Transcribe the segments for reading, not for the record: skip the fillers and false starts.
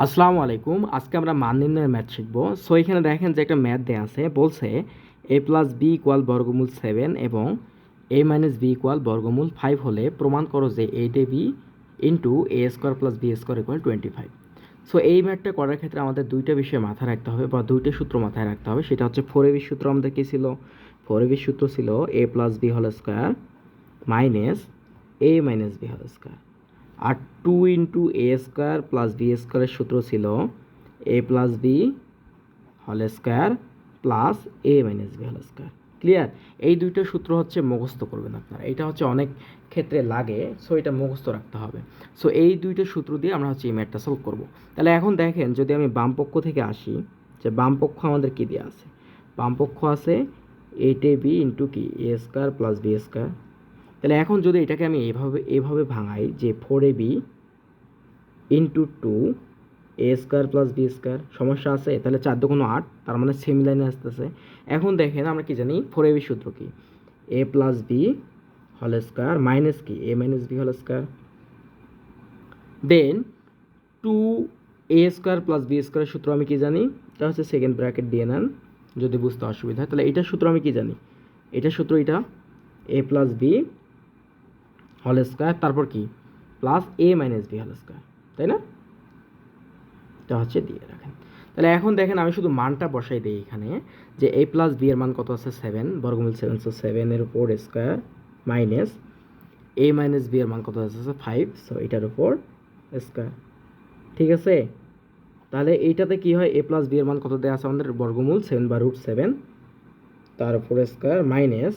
আসসালামু আলাইকুম। আজকে আমরা মান নির্ণয়ের ম্যাথ শিখব। সো এখানে দেখেন যে একটা ম্যাথ দেওয়া আছে, বলছে a প্লাস বি ইকুয়াল বর্গমূল 7 এবং a মাইনাস বি ইকুয়াল বর্গমূল 5 হলে প্রমাণ করো যে 8ab into a square plus B square equal 25। So এই ম্যাথটা করার ক্ষেত্রে আমাদের দুইটা বিষয় মাথায় রাখতে হবে বা দুইটা সূত্র মাথায় রাখতে হবে। সেটা হচ্ছে 4ab সূত্র আমাদের কী ছিল? 4ab সূত্র ছিল a plus b whole square minus a minus b whole square. আর 2 into a square plus b স্কোয়ারের সূত্র ছিল a plus b whole square plus a minus b whole square. Clear? এই দুইটা সূত্র হচ্ছে মুখস্থ করবেন আপনারা, এটা হচ্ছে অনেক ক্ষেত্রে লাগে, সো এটা মুখস্থ রাখতে হবে। সো এই দুইটা সূত্র দিয়ে আমরা হচ্ছে এই ম্যাথটা সলভ করব। তাহলে এখন দেখেন, যদি আমি বাম পক্ষ থেকে আসি, যে বাম পক্ষ আমাদের কী দেওয়া আছে? বাম পক্ষ আছে 8ab ইন্টু কি এ স্কোয়ার প্লাস বি স্কোয়ার। তাহলে এখন যদি এটাকে আমি এভাবে ভাঙাই যে 4ab into 2 a square plus B square, সমস্যা আছে? তাহলে 4 2 8, তার মানে সেম লাইনে আসতেছে। এখন দেখেন আমরা কি জানি, 4ab সূত্র কি? A plus b whole square minus কি a minus b whole square, then 2 a square plus b স্কোয়ারের সূত্র আমি কি জানি? এটা হচ্ছে সেকেন্ড ব্র্যাকেট দিয়ে নেন যদি বুঝতে অসুবিধা হয়। তাহলে এটার সূত্র আমি কি জানি? এটার সূত্র এটা এ প্লাস বি হোল স্কোয়ার, তারপর কি plus a minus b whole square, তাই না? এটা হচ্ছে দিয়ে রাখেন। তাহলে এখন দেখেন আমি শুধু মানটা বসাই দিই এখানে, যে এ প্লাস বি এর মান কত আছে? 7, বর্গমূল 7, সো 7 এর উপর স্কোয়ার মাইনাস এ মাইনাস বি এর মান কত আছে? 5, সো এটার উপর স্কোয়ার। ঠিক আছে? তাহলে এইটাতে কি হয়? এ প্লাস বি এর মান কত দেওয়া আছে আমাদের? বর্গমূল 7 বা √7, তার উপর স্কোয়ার মাইনাস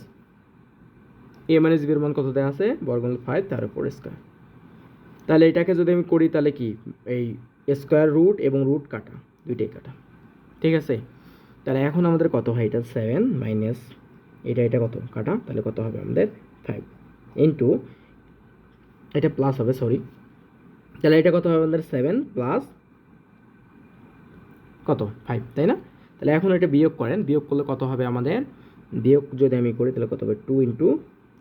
এ মাইনাস বি এর মান কত দেওয়া আছে? বর্গমূল 5, তার উপর স্কোয়ার। তাহলে এটাকে যদি আমি করি, তাহলে কি এই স্কোয়ার রুট এবং রুট কাটা, দুইটাই কাটা। ঠিক আছে? তাহলে এখন আমাদের কত হয়? এটা 7 মাইনাস এটা কত কাটা, তাহলে কত হবে আমাদের? 5 ইন্টু এটা প্লাস হবে, সরি, তাহলে এটা কত হবে আমাদের? 7 প্লাস কত? 5, তাই না? তাহলে এখন এটা বিয়োগ করেন, বিয়োগ করলে কত হবে আমাদের? বিয়োগ যদি আমি করি তাহলে কত হবে? 2 ইন্টু,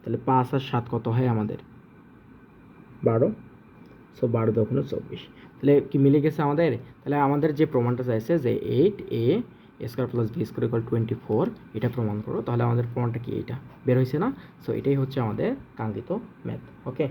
তাহলে 5 আর 7 কত হয় আমাদের? 12, সো 12 দোকানে 24। তাহলে কি মিলে গেছে আমাদের? তাহলে আমাদের যে প্রমাণটা চাইছে যে 8a square plus B square equal 24, এটা প্রমাণ করো। তাহলে আমাদের প্রমাণটা কি? এটা বের হয়েছে না? সো এটাই হচ্ছে আমাদের কাঙ্ক্ষিত ম্যাথ। ওকে।